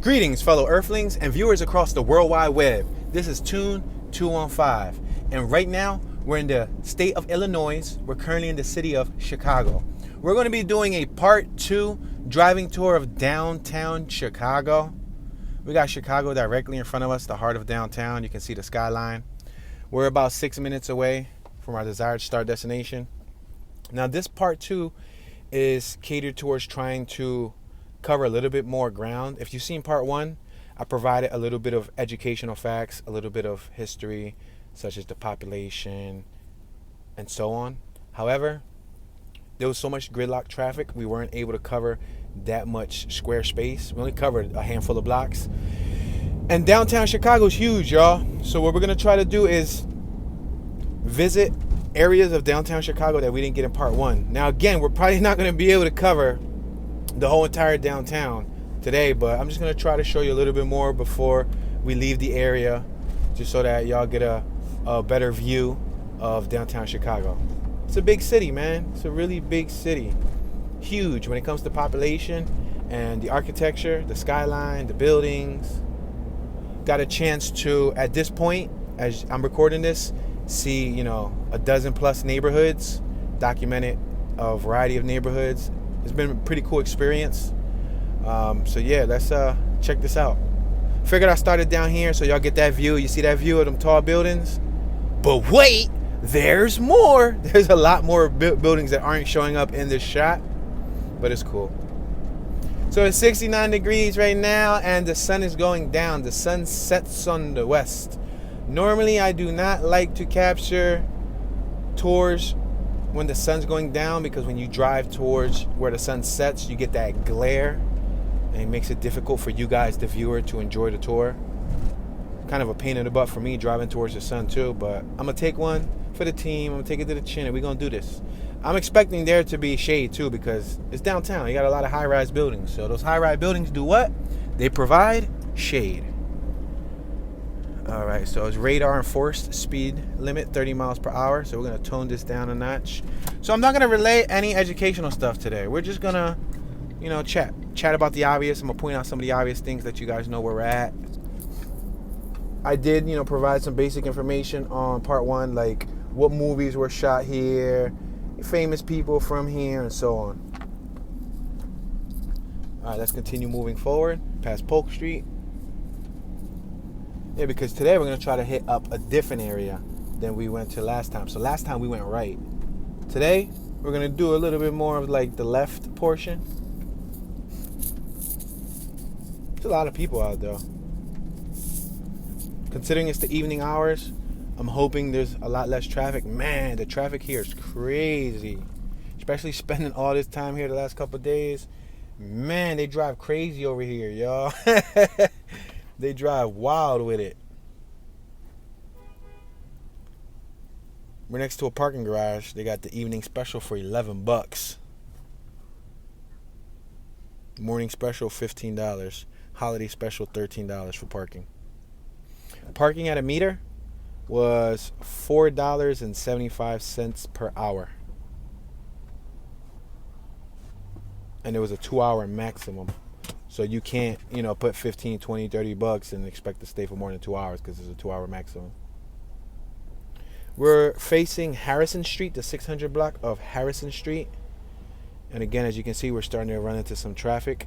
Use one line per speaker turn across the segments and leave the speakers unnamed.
Greetings, fellow Earthlings and viewers across the World Wide Web. This is Tune 215, and right now we're in the state of Illinois. We're currently in the city of Chicago. We're going to be doing a part 2 driving tour of downtown Chicago. We got Chicago directly in front of us, the heart of downtown. You can see the skyline. We're about 6 minutes away from our desired start destination. Now, this part 2 is catered towards trying to cover a little bit more ground. If you've seen part 1, I provided a little bit of educational facts, a little bit of history, such as the population and so on. However, there was so much gridlock traffic, we weren't able to cover that much square space. We only covered a handful of blocks. And downtown Chicago is huge, y'all. So what we're gonna try to do is visit areas of downtown Chicago that we didn't get in part 1. Now again, we're probably not gonna be able to cover the whole entire downtown today, but I'm just gonna try to show you a little bit more before we leave the area, just so that y'all get a better view of downtown Chicago. It's a big city, man. It's a really big city. Huge when it comes to population and the architecture, the skyline, the buildings. Got a chance to, at this point, as I'm recording this, see, a dozen plus neighborhoods, documented a variety of neighborhoods. It's been a pretty cool experience. So yeah, let's check this out. Figured I started down here so y'all get that view. You see that view of them tall buildings? But wait, there's more. There's a lot more buildings that aren't showing up in this shot, but it's cool. So it's 69 degrees right now and the sun is going down. The sun sets on the west. Normally I do not like to capture tours when the sun's going down, because when you drive towards where the sun sets, you get that glare and it makes it difficult for you guys, the viewer, to enjoy the tour. Kind of a pain in the butt for me driving towards the sun too, but I'm gonna take one for the team. I'm gonna take it to the chin and we're gonna do this. I'm expecting there to be shade too, because it's downtown. You got a lot of high-rise buildings. So those high-rise buildings do what? They provide shade. All right, so it's radar enforced speed limit 30 miles per hour. So we're gonna tone this down a notch. So I'm not gonna relay any educational stuff today. We're just gonna, chat about the obvious. I'm gonna point out some of the obvious things that you guys know where we're at. I did, provide some basic information on part 1, like what movies were shot here, famous people from here, and so on. All right, let's continue moving forward past Polk Street. Yeah, because today we're going to try to hit up a different area than we went to last time. So last time we went right. Today, we're going to do a little bit more of like the left portion. There's a lot of people out though. Considering it's the evening hours, I'm hoping there's a lot less traffic. Man, the traffic here is crazy. Especially spending all this time here the last couple of days. Man, they drive crazy over here, y'all. They drive wild with it. We're next to a parking garage. They got the evening special for $11. Morning special $15. Holiday special $13 for parking. Parking at a meter was $4.75 per hour. And it was a 2-hour maximum. So you can't, put 15, 20, 30 bucks and expect to stay for more than 2 hours, because it's a 2-hour maximum. We're facing Harrison Street, the 600 block of Harrison Street. And again, as you can see, we're starting to run into some traffic.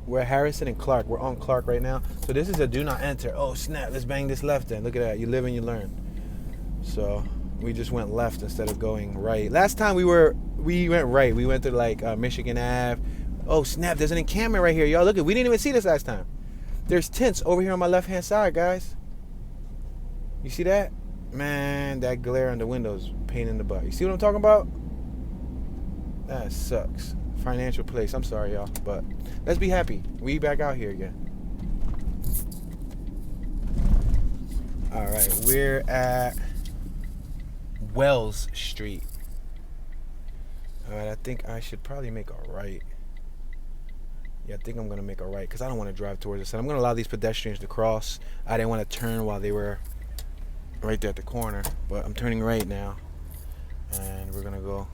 We're at Harrison and Clark. We're on Clark right now. So this is a do not enter. Oh, snap. Let's bang this left then. Look at that. You live and you learn. So we just went left instead of going right. Last time we went right. We went to Michigan Ave. Oh, snap. There's an encampment right here. Y'all, look at. We didn't even see this last time. There's tents over here on my left-hand side, guys. You see that? Man, that glare on the windows, pain in the butt. You see what I'm talking about? That sucks. Financial place. I'm sorry, y'all, but let's be happy. We back out here again. All right, we're at Wells Street. All right, I think I should probably make a right. Yeah, I think I'm going to make a right because I don't want to drive towards the sun. I'm going to allow these pedestrians to cross. I didn't want to turn while they were right there at the corner, but I'm turning right now. And we're going to go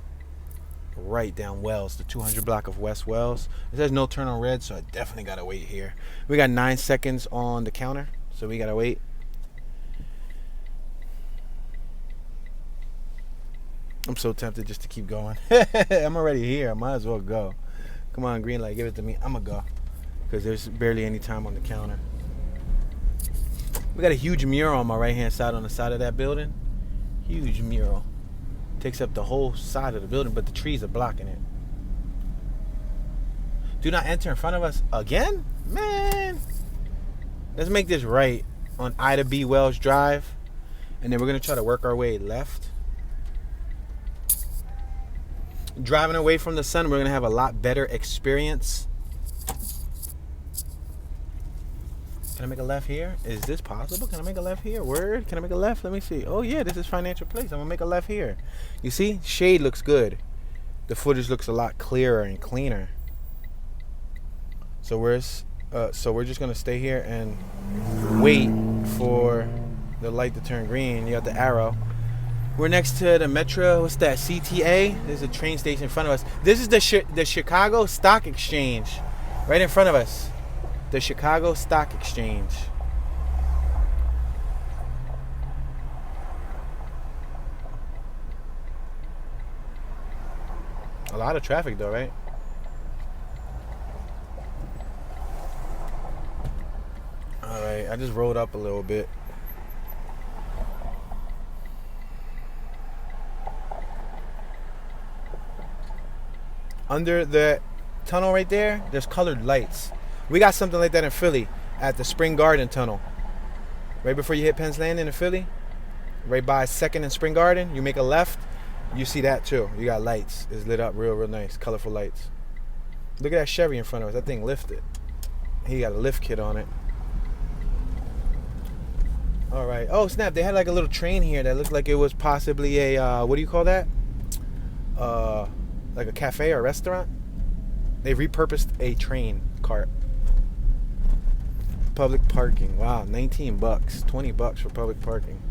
right down Wells, the 200 block of West Wells. It says no turn on red, so I definitely gotta wait here. We got 9 seconds on the counter, so we gotta wait. I'm so tempted just to keep going. I'm already here. I might as well go. Come on, green light, give it to me. I'm gonna go because there's barely any time on the counter. We got a huge mural on my right hand side on the side of that building. Huge mural. Takes up the whole side of the building, but the trees are blocking it. Do not enter in front of us again? Man. Let's make this right on Ida B. Wells Drive. And then we're going to try to work our way left. Driving away from the sun, we're going to have a lot better experience. Can I make a left here? Is this possible? Can I make a left here? Word? Can I make a left? Let me see. Oh yeah, this is Financial Place. I'm gonna make a left here. You see? Shade looks good. The footage looks a lot clearer and cleaner. So we're just gonna stay here and wait for the light to turn green. You got the arrow. We're next to the Metro. What's that? CTA. There's a train station in front of us. This is the Chicago Stock Exchange, right in front of us. The Chicago Stock Exchange. A lot of traffic though, right? Alright, I just rolled up a little bit. Under the tunnel right there, there's colored lights. We got something like that in Philly at the Spring Garden Tunnel. Right before you hit Penn's Landing in Philly, right by 2nd and Spring Garden, you make a left, you see that too. You got lights. It's lit up real nice, colorful lights. Look at that Chevy in front of us. That thing lifted. He got a lift kit on it. All right. Oh, snap. They had like a little train here that looked like it was possibly a, what do you call that? Like a cafe or a restaurant. They repurposed a train cart. Public parking. Wow, $19, $20 for public parking.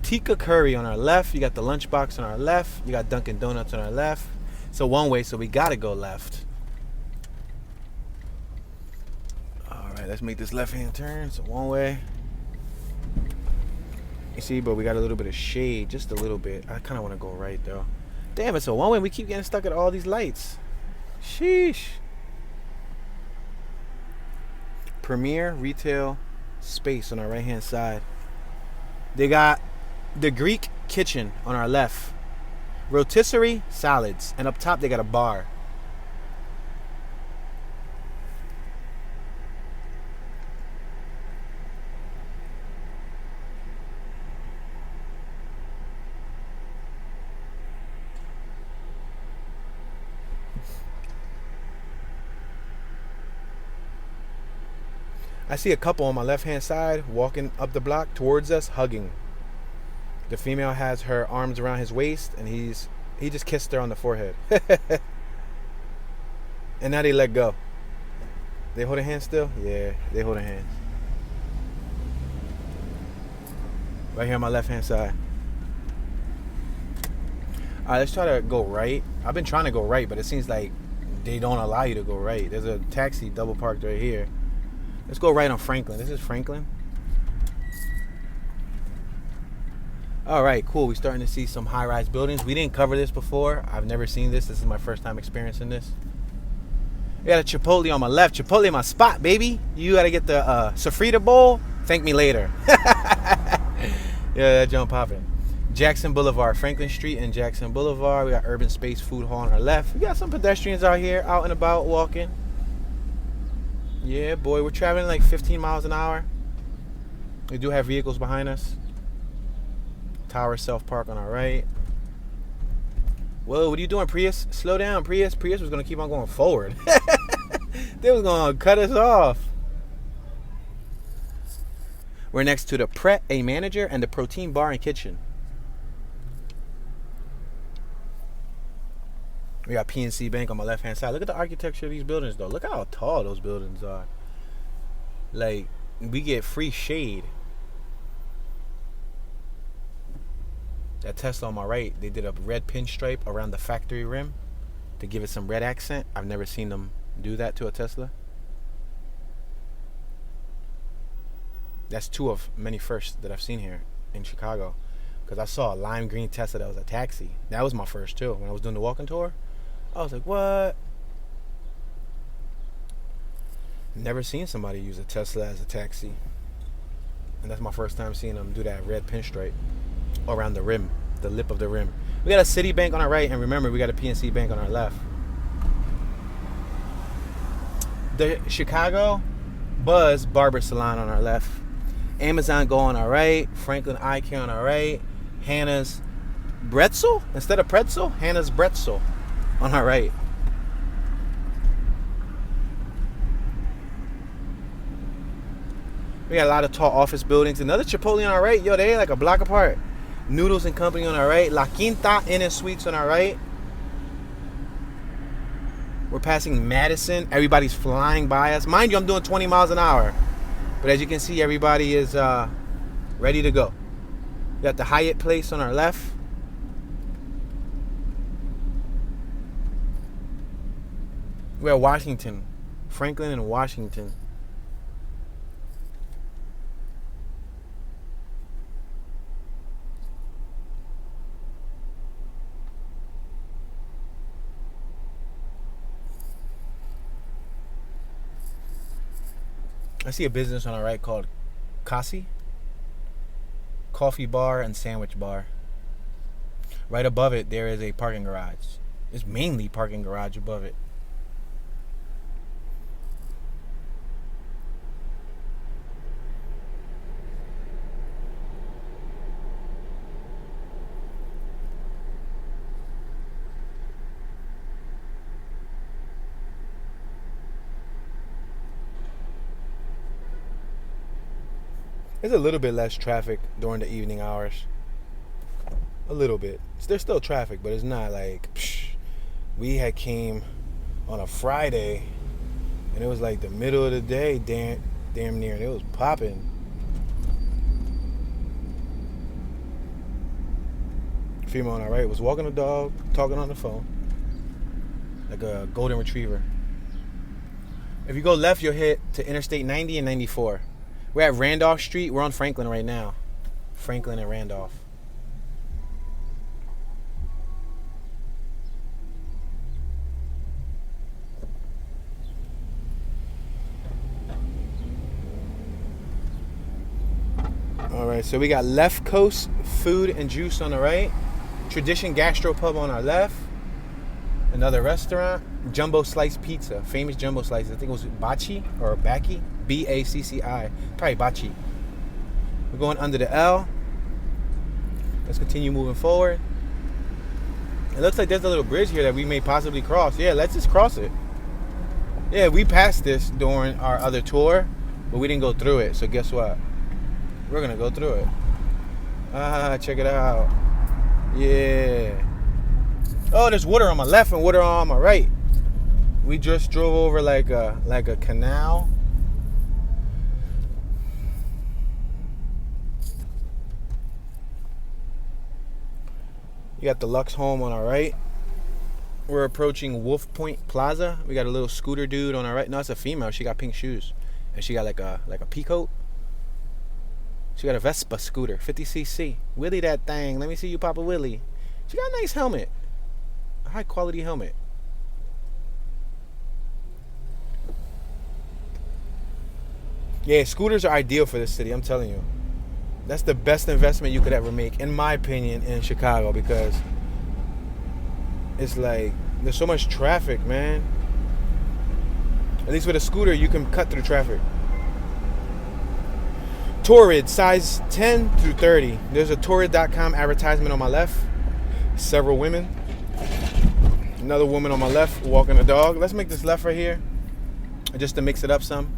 Tika Curry on our left. You got the lunchbox on our left. You got Dunkin' Donuts on our left. So one way, so we gotta go left. All right, let's make this left-hand turn. So one way. You see, but we got a little bit of shade, just a little bit. I kind of want to go right though. Damn it! So one way, we keep getting stuck at all these lights. Sheesh. Premier Retail Space on our right hand side. They got the Greek Kitchen on our left. Rotisserie salads. And up top they got a bar. I see a couple on my left-hand side walking up the block towards us, hugging. The female has her arms around his waist, and he just kissed her on the forehead. And now they let go. They hold a hand still? Yeah, they hold a hand. Right here on my left-hand side. All right, let's try to go right. I've been trying to go right, but it seems like they don't allow you to go right. There's a taxi double parked right here. Let's go right on Franklin. This is Franklin. All right, cool. We're starting to see some high-rise buildings. We didn't cover this before. I've never seen this. This is my first time experiencing this. We got a Chipotle on my left. Chipotle my spot, baby. You got to get the sofrita bowl. Thank me later. Yeah, that jump popping. Jackson Boulevard, Franklin Street and Jackson Boulevard. We got Urban Space Food Hall on our left. We got some pedestrians out here, out and about, walking. Yeah, boy, we're traveling like 15 miles an hour. We do have vehicles behind us. Tower self-park on our right. Whoa, what are you doing, Prius? Slow down, Prius. Prius was going to keep on going forward. They was going to cut us off. We're next to the Pret A Manager and the Protein Bar and Kitchen. We got PNC Bank on my left-hand side. Look at the architecture of these buildings, though. Look how tall those buildings are. Like, we get free shade. That Tesla on my right, they did a red pinstripe around the factory rim. to give it some red accent. I've never seen them do that to a Tesla. That's two of many firsts that I've seen here in Chicago. Because I saw a lime green Tesla that was a taxi. That was my first too. When I was doing the walking tour, I was like, what? Never seen somebody use a Tesla as a taxi. And that's my first time seeing them do that red pinstripe around the rim, the lip of the rim. We got a Citibank on our right, and remember, we got a PNC Bank on our left. The Chicago Buzz Barber Salon on our left. Amazon Go on our right. Franklin Eye Care on our right. Hannah's Bretzel? Instead of pretzel, Hannah's Bretzel on our right. We got a lot of tall office buildings. Another Chipotle on our right. Yo, they like a block apart. Noodles and Company on our right. La Quinta Inn and Suites on our right. We're passing Madison. Everybody's flying by us. Mind you, I'm doing 20 miles an hour. But as you can see, everybody is ready to go. We got the Hyatt Place on our left. We're at Washington. Franklin and Washington. I see a business on our right called Kasi. Coffee bar and sandwich bar. Right above it, there is a parking garage. It's mainly parking garage above it. There's a little bit less traffic during the evening hours. A little bit. There's still traffic, but it's not like, we had came on a Friday, and it was like the middle of the day, damn near, and it was popping. Female on our right was walking the dog, talking on the phone, like a golden retriever. If you go left, you'll hit to Interstate 90 and 94. We're at Randolph Street. We're on Franklin right now. Franklin and Randolph. All right, so we got Left Coast Food and Juice on the right. Tradition Gastro Pub on our left. Another restaurant. Jumbo Slice Pizza. Famous Jumbo Slice. I think it was Bacci or Bacci. B-A-C-C-I. Probably Bacci. We're going under the L. Let's continue moving forward. It looks like there's a little bridge here that we may possibly cross. Yeah, let's just cross it. Yeah, we passed this during our other tour, but we didn't go through it. So guess what? We're going to go through it. Check it out. Yeah. Oh, there's water on my left and water on my right. We just drove over like a canal. You got the Lux Home on our right. We're approaching Wolf Point Plaza. We got a little scooter dude on our right. No, it's a female. She got pink shoes, and she got like a peacoat. She got a Vespa scooter, 50cc. Willie that thing. Let me see you pop a Willie. She got a nice helmet, a high quality helmet. Yeah, scooters are ideal for this city. I'm telling you. That's the best investment you could ever make, in my opinion, in Chicago, because it's like there's so much traffic, man. At least with a scooter, you can cut through traffic. Torrid, size 10 through 30. There's a Torrid.com advertisement on my left. Several women. Another woman on my left walking a dog. Let's make this left right here, just to mix it up some.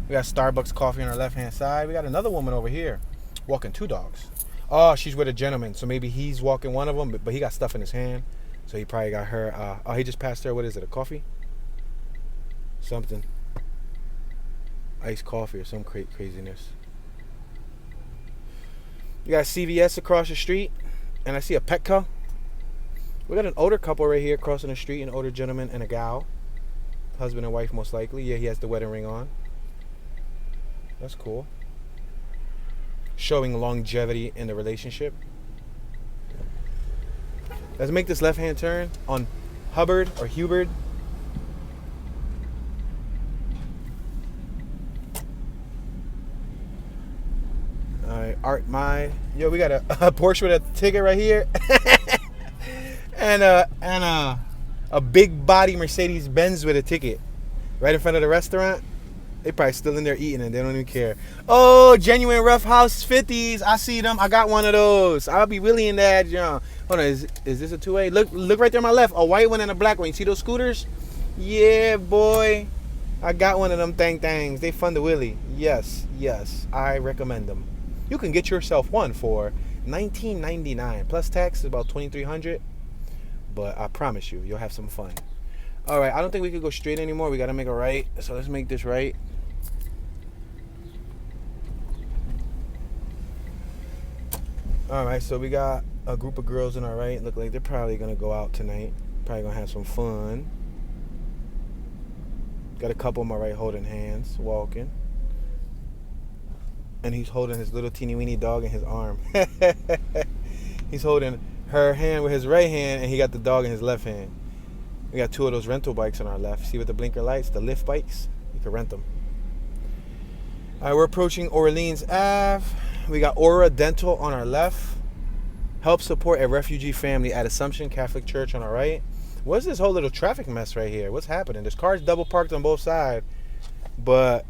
We got Starbucks coffee on our left-hand side. We got another woman over here walking two dogs. Oh, she's with a gentleman, so maybe he's walking one of them, but he got stuff in his hand, so he probably got her. He just passed her. What is it, a coffee? Something. Iced coffee or some craziness. You got CVS across the street, and I see a Petco. We got an older couple right here crossing the street, an older gentleman and a gal. Husband and wife, most likely. Yeah, he has the wedding ring on. That's cool. Showing longevity in the relationship. Let's make this left-hand turn on Hubbard or Hubert. Alright, we got a Porsche with a ticket right here. and a big body Mercedes Benz with a ticket right in front of the restaurant. They probably still in there eating and they don't even care. Oh, genuine Rough House 50s. I see them. I got one of those. I'll be really in that, John. Hold on, is this a 2A? Look right there on my left. A white one and a black one. You see those scooters? Yeah, boy. I got one of them things. They fun to Willie. Yes. I recommend them. You can get yourself one for $19.99 plus tax is about $2,300. But I promise you'll have some fun. All right, I don't think we could go straight anymore. We got to make a right. So let's make this right. All right, so we got a group of girls on our right. Look like they're probably going to go out tonight. Probably going to have some fun. Got a couple on my right holding hands, walking. And he's holding his little teeny weeny dog in his arm. He's holding her hand with his right hand, and he got the dog in his left hand. We got two of those rental bikes on our left. See with the blinker lights, the lift bikes? You can rent them. All right, we're approaching Orleans Ave. We got Aura Dental on our left. Help support a refugee family at Assumption Catholic Church on our right. What's this whole little traffic mess right here? What's happening? There's cars double parked on both sides, but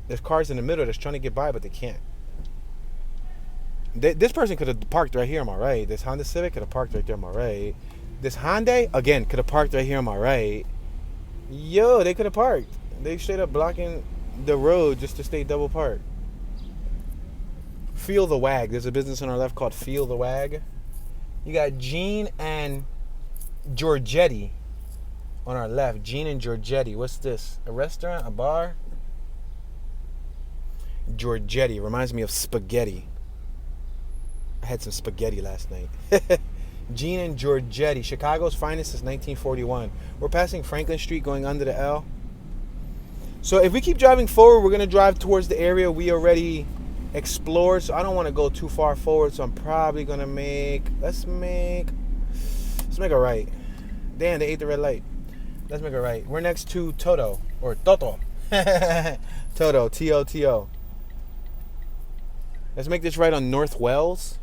there's cars in the middle that's trying to get by, but they can't. This person could have parked right here on my right. This Honda Civic could have parked right there on my right. This Hyundai, again, could have parked right here on my right. Yo, they could have parked. They straight up blocking the road just to stay double parked. Feel the Wag. There's a business on our left called Feel the Wag. You got Gene and Giorgetti on our left. Gene and Giorgetti. What's this? A restaurant? A bar? Giorgetti. Reminds me of spaghetti. I had some spaghetti last night. Gene and Giorgetti. Chicago's finest since 1941. We're passing Franklin Street going under the L. So if we keep driving forward, we're going to drive towards the area we already explored. So I don't want to go too far forward. So I'm probably going to make... Let's make a right. Damn, they ate the red light. Let's make a right. We're next to Toto. Or Toto. Toto. T-O-T-O. Let's make this right on North Wells.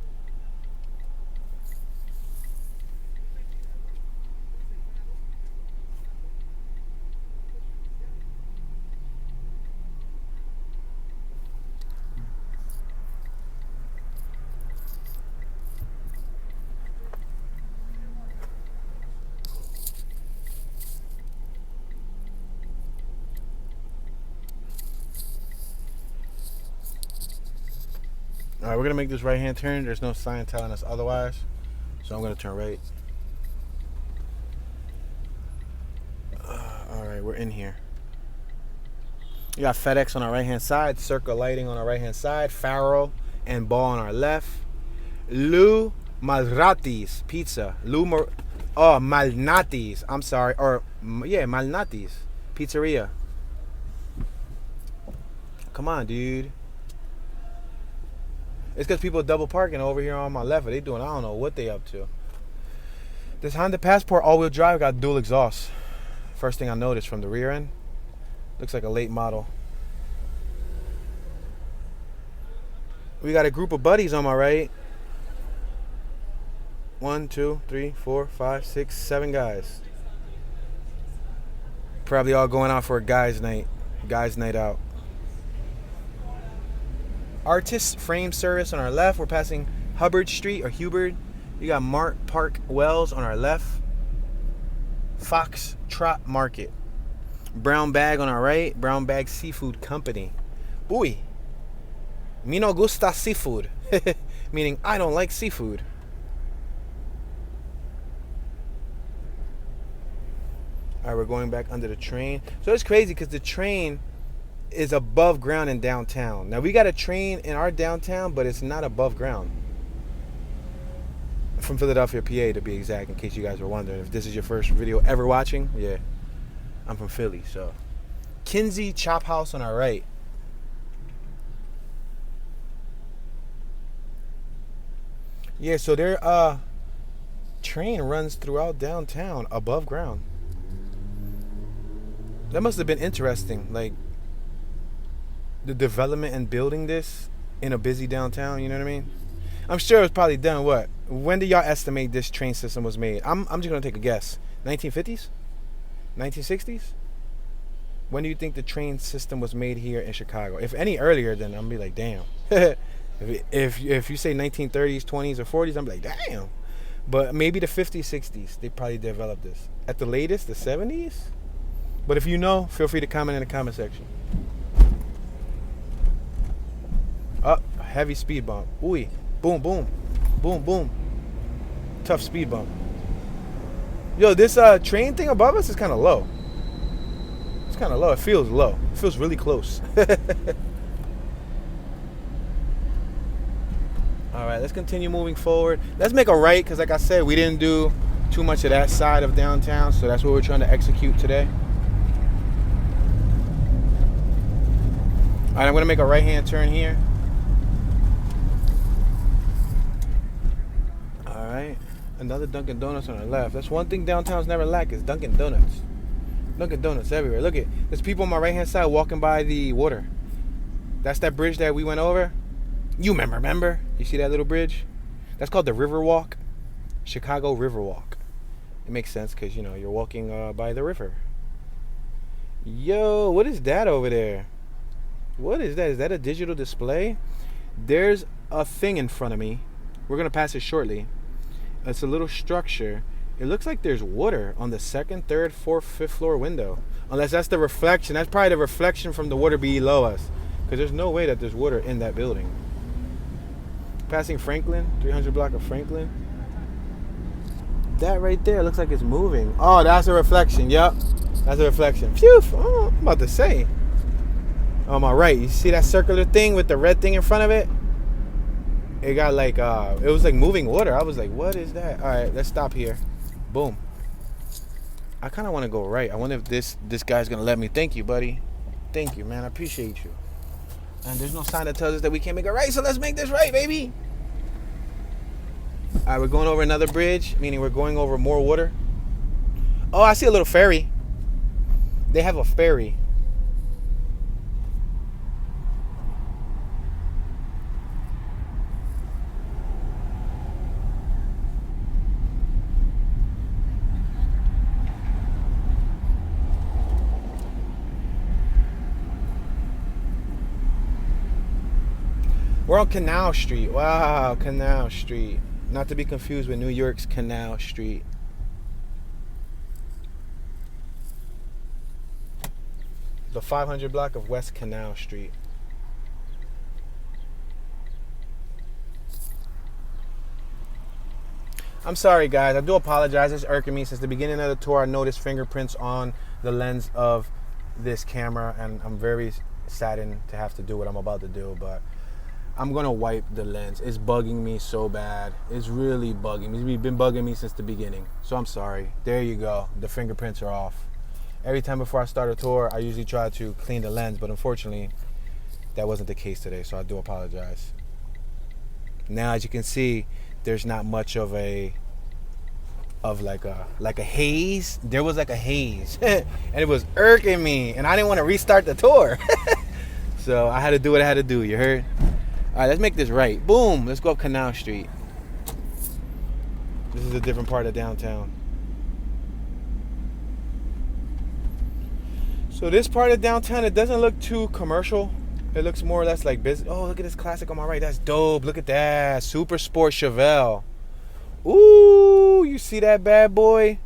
All right, we're going to make this right-hand turn. There's no sign telling us otherwise. So I'm going to turn right. All right, we're in here. You got FedEx on our right-hand side. Circle Lighting on our right-hand side. Farrow and Ball on our left. Lou Malnati's Pizza. Malnati's. I'm sorry. Malnati's Pizzeria. Come on, dude. It's because people are double parking over here on my left. They doing, I don't know what they up to. This Honda Passport all-wheel drive got dual exhaust. First thing I noticed from the rear end. Looks like a late model. We got a group of buddies on my right. 1, 2, 3, 4, 5, 6, 7 guys. Probably all going out for a guys' night. Guys' night out. Artist Frame Service on our left. We're passing Hubbard Street or Hubert. You got Mart Park Wells on our left. Fox Trot Market. Brown Bag on our right. Brown Bag Seafood Company. Uy. Mi no gusta seafood. Meaning I don't like seafood. Alright, we're going back under the train. So it's crazy because the train is above ground in downtown. Now we got a train in our downtown, but it's not above ground. from Philadelphia, PA, to be exact, in case you guys were wondering. If this is your first video ever watching, yeah, I'm from Philly. So, Kinsey Chop House on our right. Yeah, so their train runs throughout downtown above ground. That must have been interesting, like the development and building this in a busy downtown, you know what I mean? I'm sure it was probably done what? When did y'all estimate this train system was made? I'm just going to take a guess. 1950s? 1960s? When do you think the train system was made here in Chicago? If any earlier, then I'm going to be like, damn. if you say 1930s, 20s, or 40s, I'm like, damn. But maybe the 50s, 60s, they probably developed this. At the latest, the 70s? But if you know, feel free to comment in the comment section. Oh, heavy speed bump. Ooh, boom, boom, boom, boom. Tough speed bump. Yo, this train thing above us is kind of low. It's kind of low. It feels low. It feels really close. All right, let's continue moving forward. Let's make a right, because like I said, we didn't do too much of that side of downtown, so that's what we're trying to execute today. All right, I'm going to make a right-hand turn here. All right, another Dunkin' Donuts on our left. That's one thing downtown's never lack is Dunkin' Donuts. Dunkin' Donuts everywhere. Look, there's people on my right-hand side walking by the water. That's that bridge that we went over. You remember? You see that little bridge? That's called the River Walk. Chicago River Walk. It makes sense because, you know, you're walking by the river. Yo, what is that over there? What is that? Is that a digital display? There's a thing in front of me. We're going to pass it shortly. It's a little structure. It looks like there's water on the 2nd, 3rd, 4th, 5th floor window. Unless that's the reflection. That's probably the reflection from the water below us. Because there's no way that there's water in that building. Passing Franklin, 300 block of Franklin. That right there looks like it's moving. Oh, that's a reflection. Yep. That's a reflection. Phew. Oh, I'm about to say. On my right, you see that circular thing with the red thing in front of it? It got like, it was like moving water. I was like, what is that? All right, let's stop here. Boom. I kind of want to go right. I wonder if this guy's going to let me. Thank you, buddy. Thank you, man. I appreciate you. And there's no sign that tells us that we can't make it right, so let's make this right, baby. All right, we're going over another bridge, meaning we're going over more water. Oh, I see a little ferry. They have a ferry. We're on Canal Street. Wow, Canal Street. Not to be confused with New York's Canal Street. The 500 block of West Canal Street. I'm sorry, guys. I do apologize. It's irking me. Since the beginning of the tour, I noticed fingerprints on the lens of this camera, and I'm very saddened to have to do what I'm about to do, but I'm gonna wipe the lens. It's bugging me so bad. It's really bugging me. It's been bugging me since the beginning. So I'm sorry. There you go. The fingerprints are off. Every time before I start a tour, I usually try to clean the lens, but unfortunately, that wasn't the case today, so I do apologize. Now, as you can see, there's not much of like a haze. There was like a haze, and it was irking me, and I didn't want to restart the tour. So I had to do what I had to do. You heard? All right, let's make this right. Boom. Let's go up Canal Street. This is a different part of downtown. So this part of downtown, it doesn't look too commercial. It looks more or less like business. Oh, look at this classic on my right. That's dope. Look at that. Super Sport Chevelle. Ooh, you see that bad boy?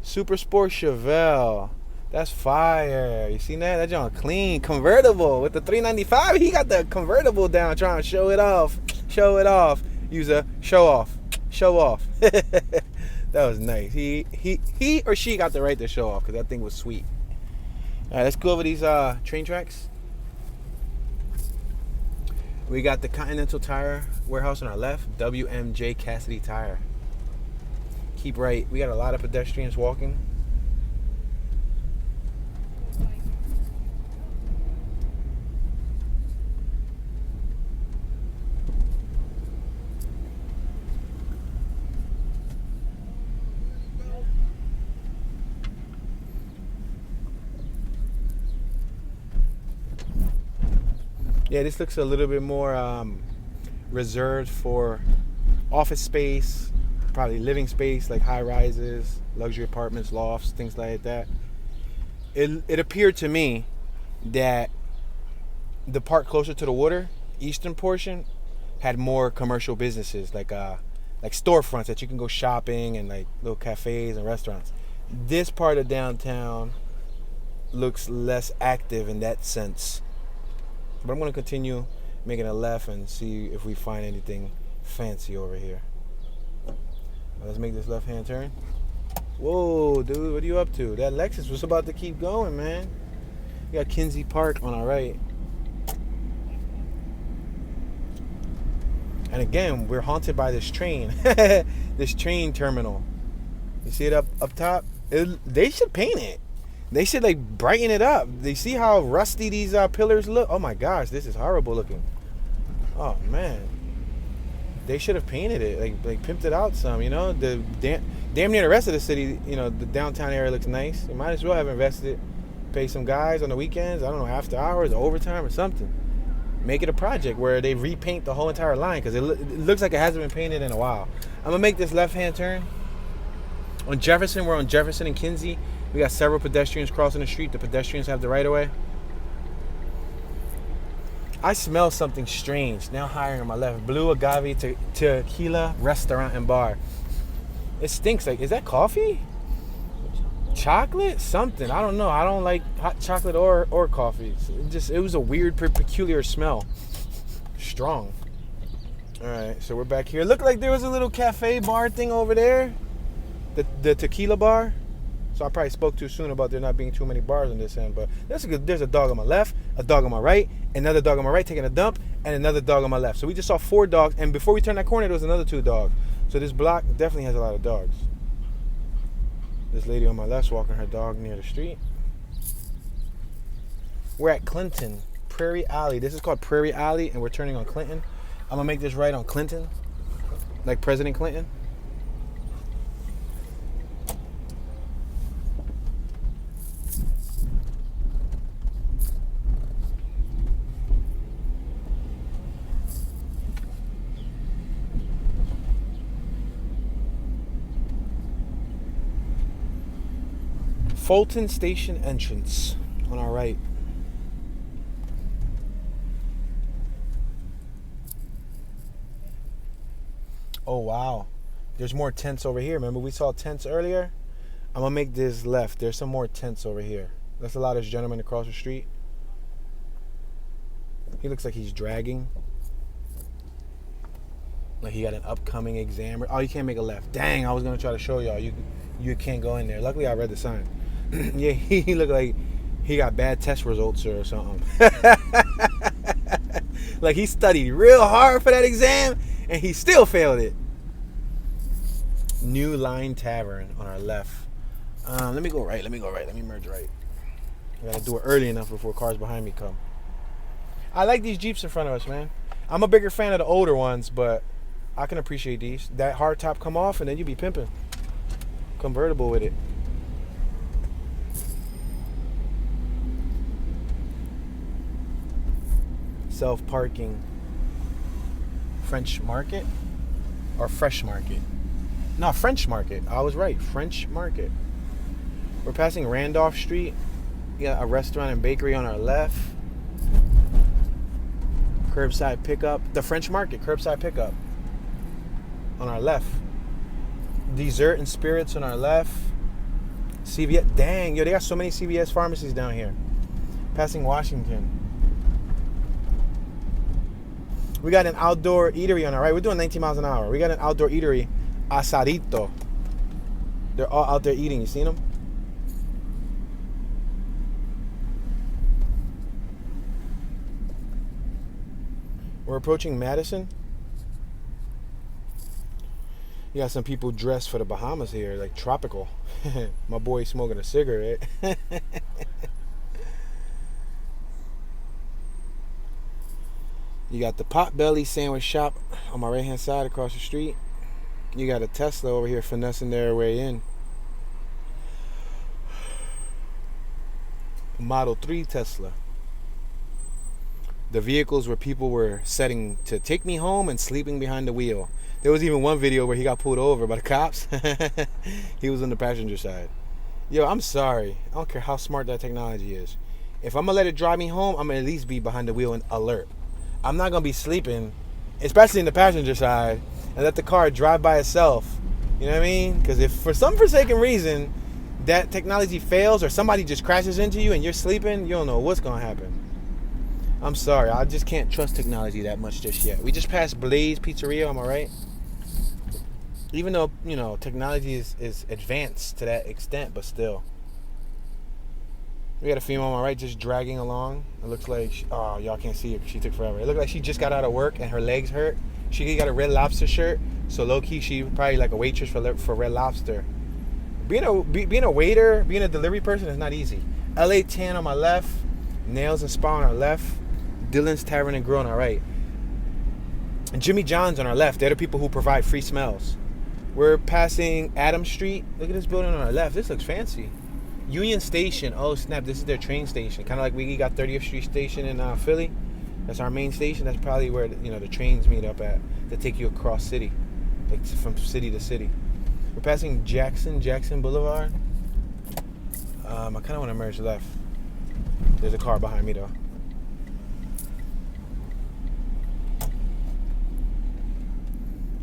Super Sport Chevelle. That's fire. You seen that? That joint clean. Convertible with the 395. He got the convertible down trying to show it off. Show it off. Use a show off. Show off. That was nice. He or she got the right to show off because that thing was sweet. All right, let's go over these train tracks. We got the Continental Tire warehouse on our left. WMJ Cassidy Tire. Keep right. We got a lot of pedestrians walking. Yeah, this looks a little bit more reserved for office space, probably living space, like high rises, luxury apartments, lofts, things like that. It appeared to me that the part closer to the water, eastern portion, had more commercial businesses, like storefronts that you can go shopping and like little cafes and restaurants. This part of downtown looks less active in that sense. But I'm going to continue making a left and see if we find anything fancy over here. Let's make this left-hand turn. Whoa, dude, what are you up to? That Lexus was about to keep going, man. We got Kinsey Park on our right. And again, we're haunted by this train. This train terminal. You see it up top? They should paint it. They should like brighten it up. They see how rusty these pillars look. Oh my gosh, this is horrible looking. Oh man, they should have painted it, like pimped it out some. You know, the damn near the rest of the city. You know, the downtown area looks nice. You might as well have invested, pay some guys on the weekends. I don't know, after hours, overtime, or something. Make it a project where they repaint the whole entire line because it looks like it hasn't been painted in a while. I'm gonna make this left-hand turn. On Jefferson, we're on Jefferson and Kinsey. We got several pedestrians crossing the street. The pedestrians have the right of way. I smell something strange now higher on my left. Blue Agave Tequila Restaurant and Bar. It stinks. Like, is that coffee? Chocolate? Something. I don't know. I don't like hot chocolate or coffee. It was a weird, peculiar smell. Strong. All right, so we're back here. Looked like there was a little cafe bar thing over there. The tequila bar. So I probably spoke too soon about there not being too many bars on this end, but there's a dog on my left, a dog on my right, another dog on my right taking a dump, and another dog on my left. So we just saw 4 dogs, and before we turned that corner, there was another 2 dogs. So this block definitely has a lot of dogs. This lady on my left's walking her dog near the street. We're at Clinton, Prairie Alley. This is called Prairie Alley, and we're turning on Clinton. I'm gonna make this right on Clinton, like President Clinton. Fulton Station entrance on our right. Oh wow, there's more tents over here. Remember we saw tents earlier? I'm gonna make this left. There's some more tents over here. Let's allow this gentleman across the street. He looks like he's dragging. Like he got an upcoming exam. Oh, you can't make a left. Dang, I was gonna try to show y'all. You can't go in there. Luckily I read the sign. Yeah, he looked like he got bad test results or something. Like he studied real hard for that exam and he still failed it. New Line Tavern on our left. Let me go right. Let me merge right. I gotta do it early enough before cars behind me come. I like these Jeeps in front of us, man. I'm a bigger fan of the older ones, but I can appreciate these. That hard top come off and then you be pimping. Convertible with it. Self-parking. French Market or Fresh Market? No, French Market. I was right. French Market. We're passing Randolph Street. We got a restaurant and bakery on our left. Curbside pickup. The French Market, curbside pickup on our left. Dessert and spirits on our left. CVS. Dang, yo, they got so many CVS pharmacies down here. Passing Washington. We got an outdoor eatery on our right. We're doing 19 miles an hour. We got an outdoor eatery, Asadito. They're all out there eating. You seen them? We're approaching Madison. You got some people dressed for the Bahamas here, like tropical. My boy smoking a cigarette. You got the Potbelly Sandwich Shop on my right hand side across the street. You got a Tesla over here finessing their way in. Model 3 Tesla. The vehicles where people were setting to take me home and sleeping behind the wheel. There was even one video where he got pulled over by the cops. He was on the passenger side. Yo, I'm sorry. I don't care how smart that technology is. If I'm going to let it drive me home, I'm going to at least be behind the wheel and alert. I'm not going to be sleeping, especially in the passenger side, and let the car drive by itself. You know what I mean? Because if for some forsaken reason that technology fails or somebody just crashes into you and you're sleeping, you don't know what's going to happen. I'm sorry. I just can't trust technology that much just yet. We just passed Blaze Pizzeria, am I right? Even though, you know, technology is advanced to that extent, but still. We got a female on my right just dragging along. It looks like, oh, y'all can't see it. She took forever. It looked like she just got out of work and her legs hurt. She got a Red Lobster shirt. So low-key, she probably like a waitress for Red Lobster. Being a waiter, being a delivery person is not easy. LA Tan on my left. Nails and Spa on our left. Dylan's Tavern and Grill on our right. And Jimmy John's on our left. They're the people who provide free smells. We're passing Adams Street. Look at this building on our left. This looks fancy. Union Station. Oh, snap. This is their train station. Kind of like we got 30th Street Station in Philly. That's our main station. That's probably where, you know, the trains meet up at to take you across city. Like from city to city. We're passing Jackson Boulevard. I kind of want to merge left. There's a car behind me, though.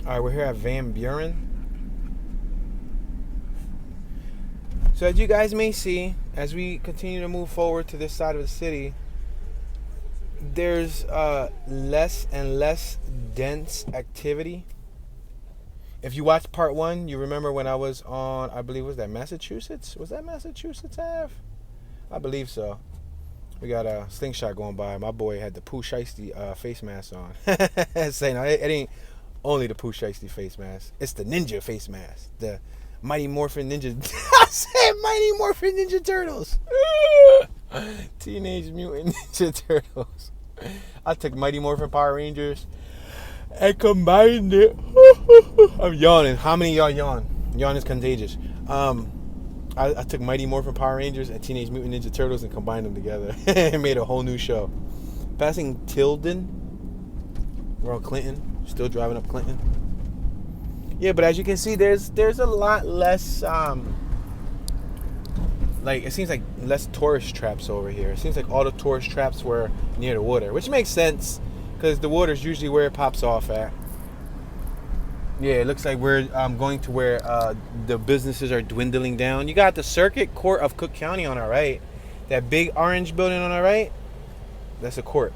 All right, we're here at Van Buren. So as you guys may see, as we continue to move forward to this side of the city, there's less and less dense activity. If you watched part 1, you remember when I was on, I believe, was that Massachusetts? Was that Massachusetts Ave? I believe so. We got a slingshot going by. My boy had the Pooh Shiesty face mask on. Saying, no, it ain't only the Pooh Shiesty face mask. It's the ninja face mask. The Mighty Morphin Ninja. I said Mighty Morphin Ninja Turtles. Teenage Mutant Ninja Turtles. I took Mighty Morphin Power Rangers and combined it. I'm yawning. How many of y'all yawn? Yawn is contagious. I took Mighty Morphin Power Rangers and Teenage Mutant Ninja Turtles and combined them together and made a whole new show. Passing Tilden. We're on Clinton. Still driving up Clinton. Yeah, but as you can see, there's a lot less, like, it seems like less tourist traps over here. It seems like all the tourist traps were near the water, which makes sense because the water's usually where it pops off at. Yeah, it looks like we're going to where the businesses are dwindling down. You got the Circuit Court of Cook County on our right. That big orange building on our right, that's a court.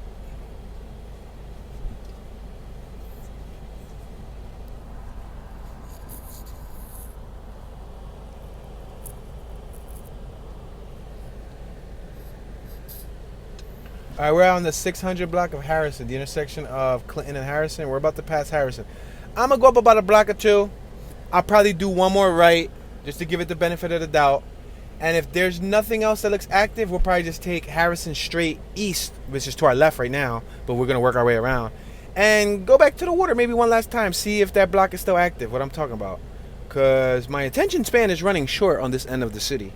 All right, we're out on the 600 block of Harrison, the intersection of Clinton and Harrison. We're about to pass Harrison. I'm going to go up about a block or two. I'll probably do one more right just to give it the benefit of the doubt. And if there's nothing else that looks active, we'll probably just take Harrison straight east, which is to our left right now, but we're going to work our way around. And go back to the water maybe one last time, see if that block is still active, what I'm talking about. Because my attention span is running short on this end of the city.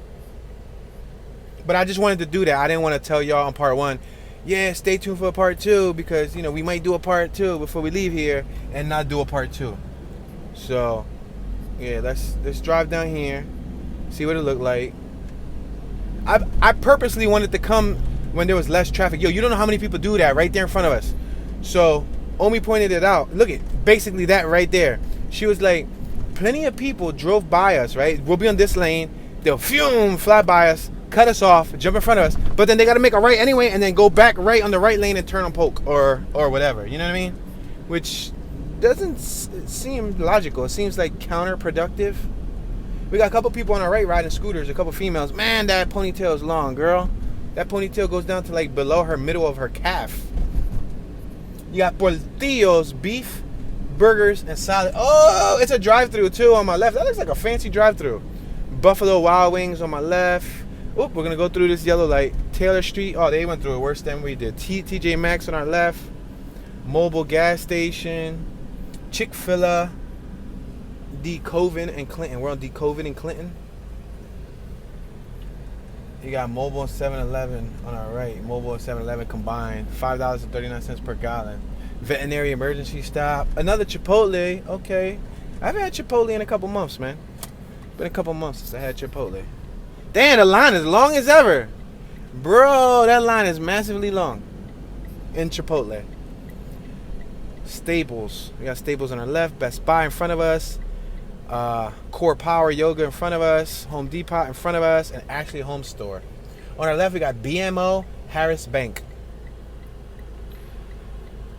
But I just wanted to do that. I didn't want to tell y'all on part 1, yeah, stay tuned for a part 2 because, you know, we might do a part 2 before we leave here and not do a part 2. So, yeah, let's drive down here, see what it looked like. I purposely wanted to come when there was less traffic. Yo, you don't know how many people do that right there in front of us. So, Omi pointed it out. Look at basically that right there. She was like, plenty of people drove by us, right? We'll be on this lane. They'll fly by us, cut us off, jump in front of us, but then they got to make a right anyway and then go back right on the right lane and turn on poke or whatever. You know what I mean? Which doesn't seem logical. It seems like counterproductive. We got a couple people on our right riding scooters, a couple females. Man, that ponytail is long, girl. That ponytail goes down to like below her middle of her calf. You got Portillo's beef burgers and salad. Oh, it's a drive-through too on my left. That looks like a fancy drive-through. Buffalo Wild Wings on my left. Oop, we're gonna go through this yellow light. Taylor Street. Oh, they went through it worse than we did. TJ Maxx on our left. Mobile gas station. Chick-fil-A. D-Covin and Clinton. We're on D-Covin and Clinton. You got Mobile and 7-Eleven on our right. Mobile and 7-Eleven combined. $5.39 per gallon. Veterinary emergency stop. Another Chipotle. Okay. I haven't had Chipotle in a couple months, man. Been a couple months since I had Chipotle. Damn, the line is long as ever. Bro, that line is massively long. In Chipotle. Staples. We got Staples on our left. Best Buy in front of us. Core Power Yoga in front of us. Home Depot in front of us. And Ashley Home Store. On our left, we got BMO Harris Bank.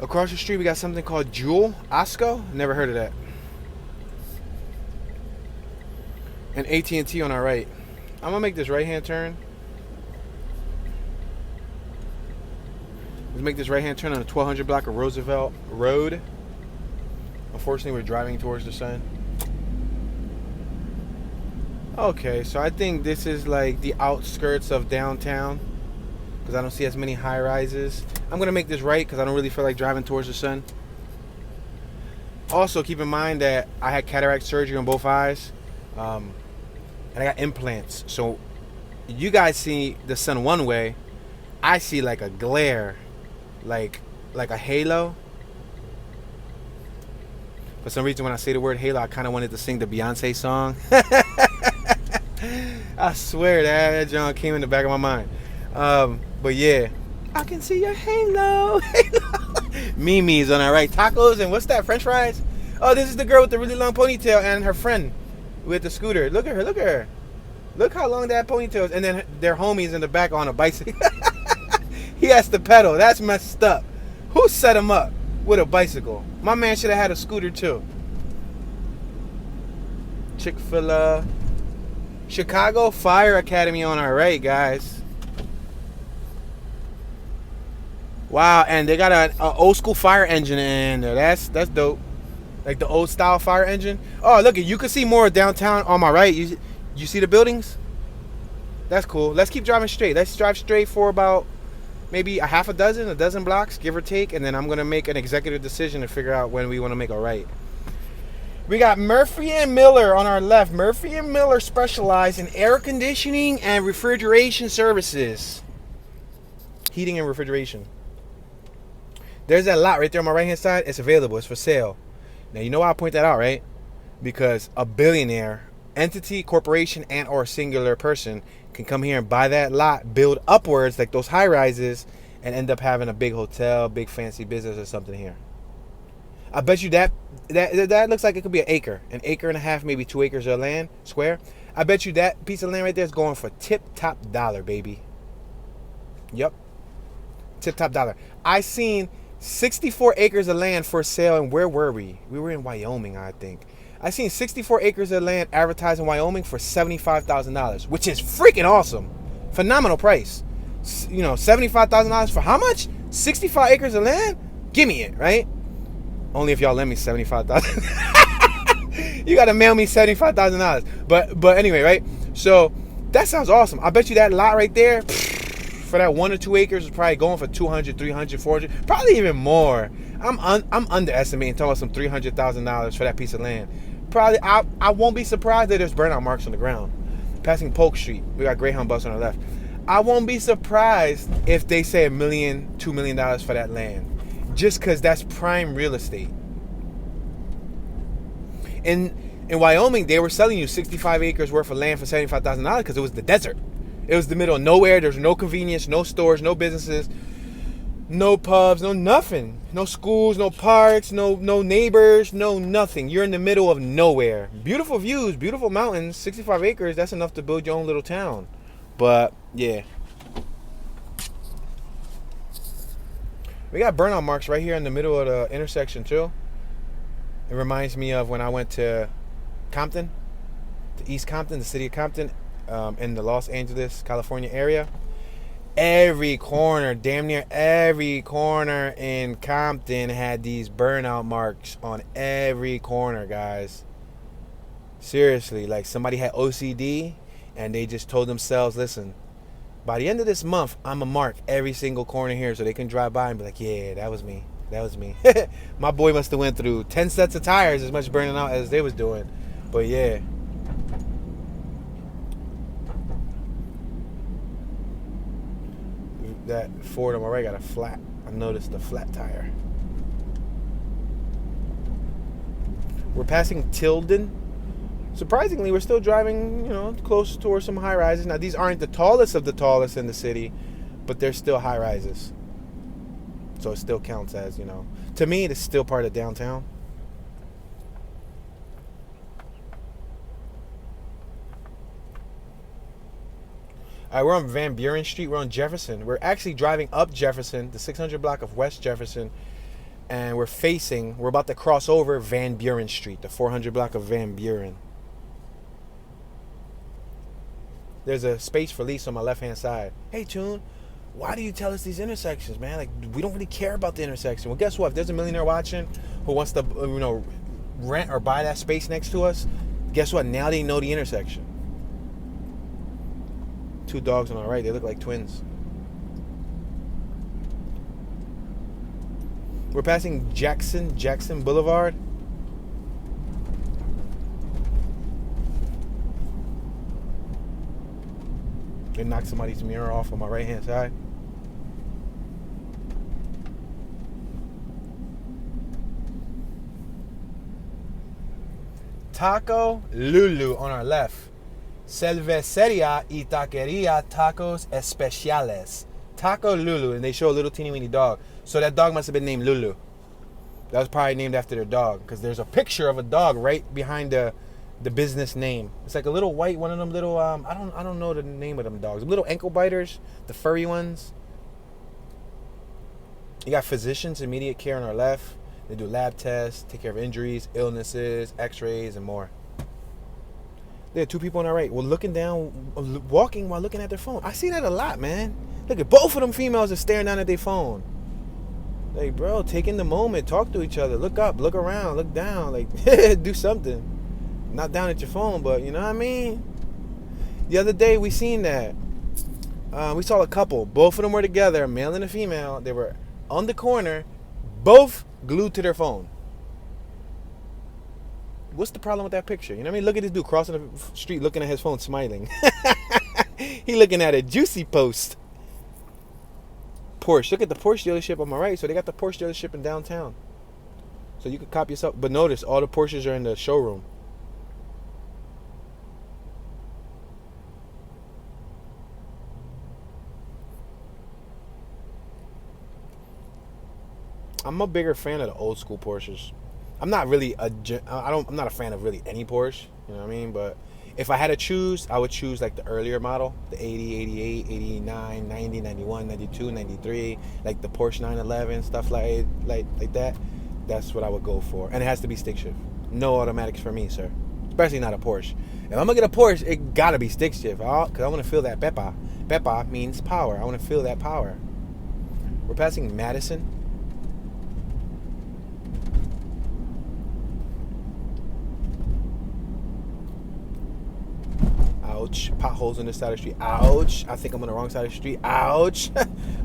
Across the street, we got something called Jewel Osco. Never heard of that. And AT&T on our right. I'm gonna make this right-hand turn. Let's make this right-hand turn on the 1200 block of Roosevelt Road. Unfortunately, we're driving towards the sun. Okay, so I think this is like the outskirts of downtown, because I don't see as many high-rises. I'm gonna make this right because I don't really feel like driving towards the sun. Also, keep in mind that I had cataract surgery on both eyes. And I got implants. So you guys see the sun one way. I see like a glare. Like a halo. For some reason when I say the word halo, I kind of wanted to sing the Beyonce song. I swear that John came in the back of my mind. But yeah. I can see your halo. Mimi's on our right. Tacos and what's that? French fries? Oh, this is the girl with the really long ponytail and her friend with the scooter. Look at her. Look at her. Look how long that ponytail is. And then their homies in the back on a bicycle. He has to pedal. That's messed up. Who set him up with a bicycle? My man should have had a scooter too. Chick-fil-A. Chicago Fire Academy on our right, guys. Wow, and they got an old school fire engine in there. That's dope. Like the old style fire engine. Oh, look, you can see more downtown on my right. You see the buildings? That's cool. Let's keep driving straight. Let's drive straight for about maybe a dozen blocks, give or take, and then I'm going to make an executive decision to figure out when we want to make a right. We got Murphy and Miller on our left. Murphy and Miller specialize in air conditioning and refrigeration services. Heating and refrigeration. There's that lot right there on my right-hand side. It's available. It's for sale. Now, you know why I point that out, right? Because a billionaire, entity, corporation, and or singular person can come here and buy that lot, build upwards like those high-rises, and end up having a big hotel, big fancy business or something here. I bet you that looks like it could be an acre and a half, maybe 2 acres of land, square. I bet you that piece of land right there is going for tip-top dollar, baby. Yep. Tip-top dollar. I seen 64 acres of land for sale, and where were we? We were in Wyoming, I think. I seen 64 acres of land advertised in Wyoming for $75,000, which is freaking awesome. Phenomenal price. You know, $75,000 for how much? 65 acres of land? Give me it, right? Only if y'all lend me $75,000. You gotta mail me $75,000. But anyway, right? So that sounds awesome. I bet you that lot right there, for that 1 or 2 acres, is probably going for $200, $300, $400, probably even more. I'm underestimating, talking about some $300,000 for that piece of land. Probably, I won't be surprised that there's burnout marks on the ground. Passing Polk Street, we got Greyhound bus on our left. I won't be surprised if they say $1 million, $2 million for that land, just because that's prime real estate. In Wyoming, they were selling you 65 acres worth of land for $75,000 because it was the desert. It was the middle of nowhere. There's no convenience, no stores, no businesses, no pubs, no nothing. No schools, no parks, no neighbors, no nothing. You're in the middle of nowhere. Beautiful views, beautiful mountains, 65 acres. That's enough to build your own little town. But, yeah. We got burnout marks right here in the middle of the intersection, too. It reminds me of when I went to Compton, to East Compton, the city of Compton, in the Los Angeles, California area. Every corner, damn near every corner in Compton had these burnout marks on every corner, guys. Seriously, like somebody had OCD and they just told themselves, listen, by the end of this month, I'm going to mark every single corner here so they can drive by and be like, yeah, that was me. That was me. My boy must have went through 10 sets of tires as much burning out as they was doing. But yeah. That Ford on my right got a flat. I noticed the flat tire. We're passing Tilden. Surprisingly, we're still driving, close towards some high rises. Now, these aren't the tallest of the tallest in the city, but they're still high rises. So it still counts as, to me, it's still part of downtown. All right, we're on Van Buren Street. We're on Jefferson. We're actually driving up Jefferson, the 600 block of West Jefferson, and we're about to cross over Van Buren Street, the 400 block of Van Buren. There's a space for lease on my left-hand side. Hey, Tune, why do you tell us these intersections, man? Like, we don't really care about the intersection. Well, guess what? If there's a millionaire watching who wants to, rent or buy that space next to us, guess what? Now they know the intersection. Two dogs on our right, they look like twins. We're passing Jackson Boulevard. They knocked somebody's mirror off on my right hand side. Taco Lulu on our left. Cerveceria y Taqueria Tacos Especiales. Taco Lulu, and they show a little teeny weeny dog. So that dog must have been named Lulu. That was probably named after their dog, because there's a picture of a dog right behind the business name. It's like a little white one of them little I don't know the name of them dogs. Little ankle biters, the furry ones. You got physicians, immediate care on our left. They do lab tests, take care of injuries, illnesses, x-rays, and more. There are two people on our right. We're looking down, walking while looking at their phone. I see that a lot, man. Look at both of them females are staring down at their phone. Like, bro, take in the moment, talk to each other, look up, look around, look down, like, do something. Not down at your phone, but you know what I mean? The other day we seen that. We saw a couple. Both of them were together, a male and a female. They were on the corner, both glued to their phone. What's the problem with that picture? You know what I mean? Look at this dude crossing the street looking at his phone, smiling. He looking at a juicy post. Porsche. Look at the Porsche dealership on my right. So they got the Porsche dealership in downtown. So you could copy yourself. But notice, all the Porsches are in the showroom. I'm a bigger fan of the old school Porsches. I'm not really I'm not a fan of really any Porsche, you know what I mean? But if I had to choose, I would choose like the earlier model, the 80, 88, 89, 90, 91, 92, 93, like the Porsche 911, stuff like that. That's what I would go for. And it has to be stick shift. No automatics for me, sir. Especially not a Porsche. If I'm gonna get a Porsche, it gotta be stick shift, because I want to feel that pepa. Pepa means power. I want to feel that power. We're passing Madison. Ouch. Potholes on this side of the street. Ouch. I think I'm on the wrong side of the street. Ouch.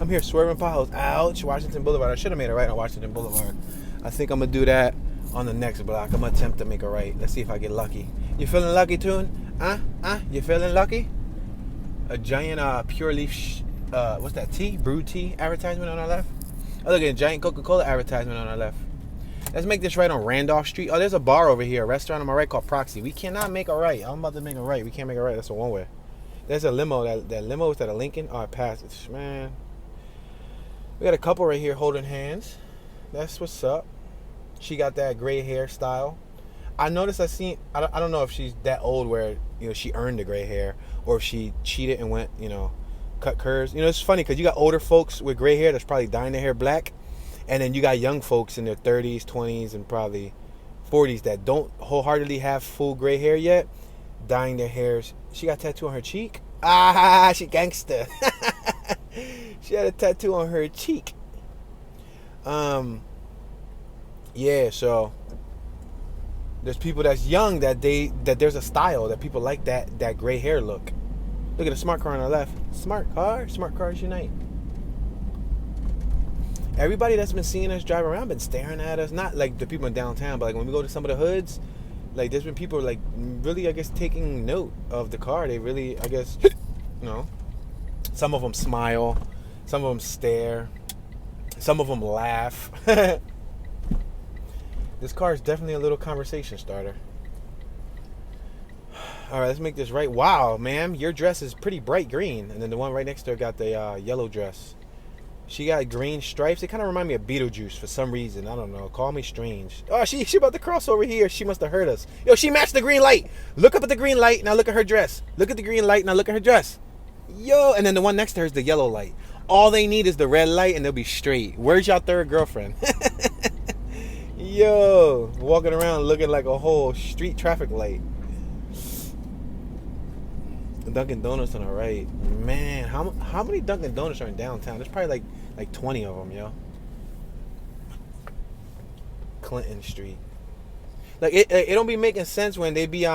I'm here swerving potholes. Ouch. Washington Boulevard. I should have made a right on Washington Boulevard. I think I'm going to do that on the next block. I'm going to attempt to make a right. Let's see if I get lucky. You feeling lucky, Tune? You feeling lucky? A giant pure leaf, what's that, tea? Brewed tea advertisement on our left. Oh, look at a giant Coca-Cola advertisement on our left. Let's make this right on Randolph Street. Oh, there's a bar over here, a restaurant on my right called Proxy. We cannot make a right. I'm about to make a right. We can't make a right. That's a one-way. There's a limo. That limo, is that a Lincoln? Oh, I passed it. Man. We got a couple right here holding hands. That's what's up. She got that gray hairstyle. I noticed I don't know if she's that old where, she earned the gray hair, or if she cheated and went, cut curves. It's funny because you got older folks with gray hair that's probably dyeing their hair black. And then you got young folks in their 30s, 20s, and probably 40s that don't wholeheartedly have full gray hair yet, dyeing their hairs. She got a tattoo on her cheek. She gangster. She had a tattoo on her cheek. Yeah, so there's people that's young that there's a style that people like that gray hair look. Look at the smart car on the left. Smart cars unite. Everybody that's been seeing us drive around been staring at us. Not like the people in downtown, but like when we go to some of the hoods, like there's been people like really, I guess, taking note of the car. They really, I guess, some of them smile, some of them stare, some of them laugh. This car is definitely a little conversation starter. All right, let's make this right. Wow, ma'am, your dress is pretty bright green. And then the one right next to her got the yellow dress. She got green stripes. They kind of remind me of Beetlejuice for some reason. I don't know. Call me strange. Oh, she about to cross over here. She must have heard us. Yo, she matched the green light. Look up at the green light. Now look at her dress. Look at the green light. Now look at her dress. Yo, and then the one next to her is the yellow light. All they need is the red light and they'll be straight. Where's your third girlfriend? Yo, walking around looking like a whole street traffic light. Dunkin' Donuts on the right. Man, how many Dunkin' Donuts are in downtown? There's probably like 20 of them, yo. Clinton Street. Like it don't be making sense when they be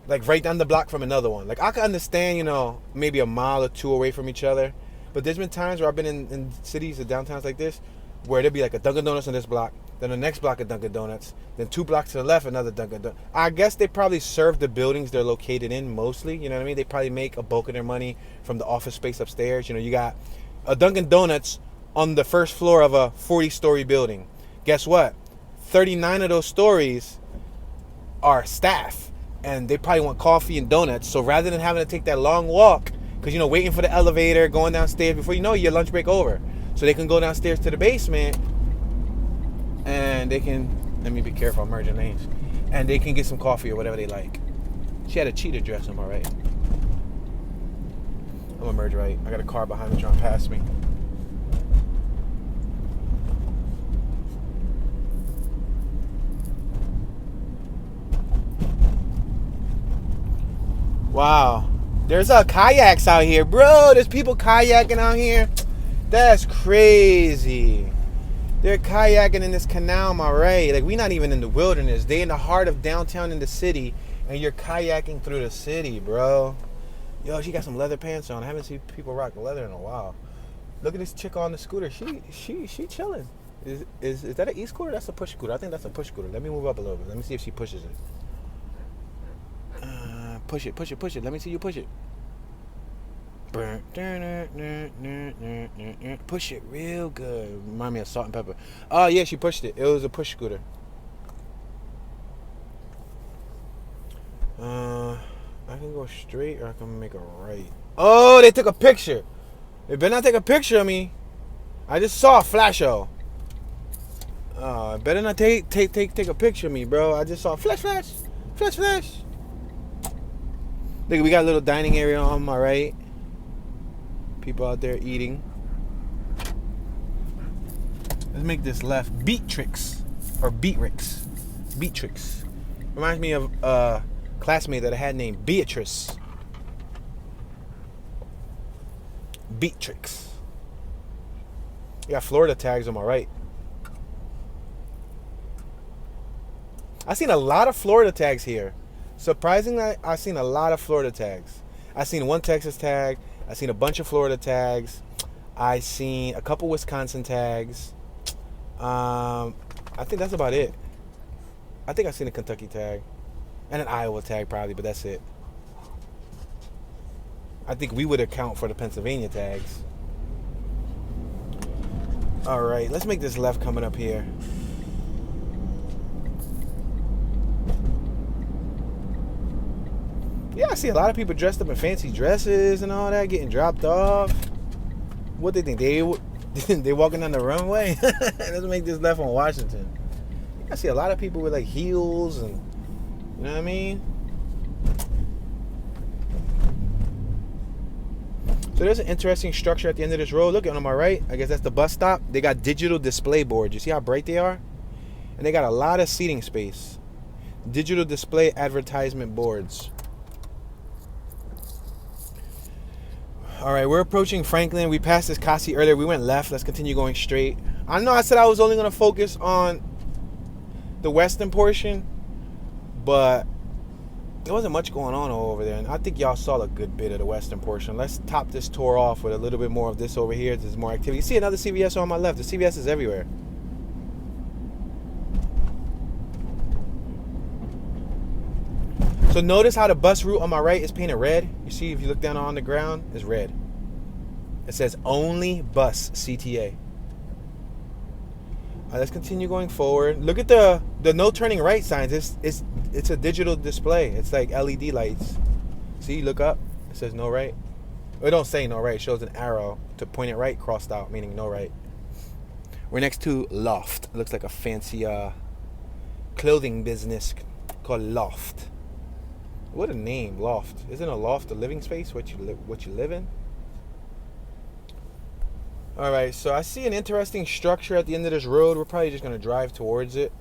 like right down the block from another one. Like I can understand, maybe a mile or two away from each other. But there's been times where I've been in cities or downtowns like this where there'll be like a Dunkin' Donuts on this block, then the next block of Dunkin' Donuts, then 2 blocks to the left, another Dunkin' Donuts. I guess they probably serve the buildings they're located in mostly, you know what I mean? They probably make a bulk of their money from the office space upstairs. You got a Dunkin' Donuts on the first floor of a 40-story building. Guess what? 39 of those stories are staff, and they probably want coffee and donuts. So rather than having to take that long walk, because, waiting for the elevator, going downstairs, before you know it, your lunch break over. So they can go downstairs to the basement and they can, let me be careful, I'm merging names, and they can get some coffee or whatever they like. She had a cheetah dress on my right. I'm gonna merge right. I got a car behind me trying to pass me. Wow. There's kayaks out here, bro. There's people kayaking out here. That's crazy. They're kayaking in this canal, my right. Like, we not even in the wilderness. They in the heart of downtown in the city, and you're kayaking through the city, bro. Yo, she got some leather pants on. I haven't seen people rock leather in a while. Look at this chick on the scooter. She chilling. Is that an e-scooter? That's a push scooter. I think that's a push scooter. Let me move up a little bit. Let me see if she pushes it. Push it. Let me see you push it. Push it real good. Remind me of Salt and Pepper. Oh, yeah, she pushed it. It was a push scooter. I can go straight or I can make a right. Oh, they took a picture. They better not take a picture of me. I just saw a flash-o. Better not take a picture of me, bro. I just saw flash. Look, we got a little dining area on my right. People out there eating. Let's make this left. Beatrix. Reminds me of a classmate that I had named Beatrice. Beatrix. You got Florida tags on my right. I've seen a lot of Florida tags here. Surprisingly, I've seen a lot of Florida tags. I've seen one Texas tag. I've seen a bunch of Florida tags. I've seen a couple Wisconsin tags. I think that's about it. I think I've seen a Kentucky tag. And an Iowa tag probably, but that's it. I think we would account for the Pennsylvania tags. Alright, let's make this left coming up here. Yeah, I see a lot of people dressed up in fancy dresses and all that, getting dropped off. What they think? They walking down the runway? Let's make this left on Washington. I see a lot of people with like heels and, you know what I mean? So there's an interesting structure at the end of this road. Look at on my right. I guess that's the bus stop. They got digital display boards. You see how bright they are? And they got a lot of seating space. Digital display advertisement boards. All right, we're approaching Franklin. We passed this Kasi earlier. We went left. Let's continue going straight. I know I said I was only going to focus on the western portion, but there wasn't much going on over there. And I think y'all saw a good bit of the western portion. Let's top this tour off with a little bit more of this over here. There's more activity. You see another CVS on my left. The CVS is everywhere. So notice how the bus route on my right is painted red. You see, if you look down on the ground, it's red. It says only bus CTA. All right, let's continue going forward. Look at the no turning right signs. It's a digital display. It's like LED lights. See, look up. It says no right. It don't say no right. It shows an arrow to point it right, crossed out, meaning no right. We're next to Loft. It looks like a fancy clothing business called Loft. What a name, Loft. Isn't a loft a living space, what you live in? All right, so I see an interesting structure at the end of this road. We're probably just going to drive towards it.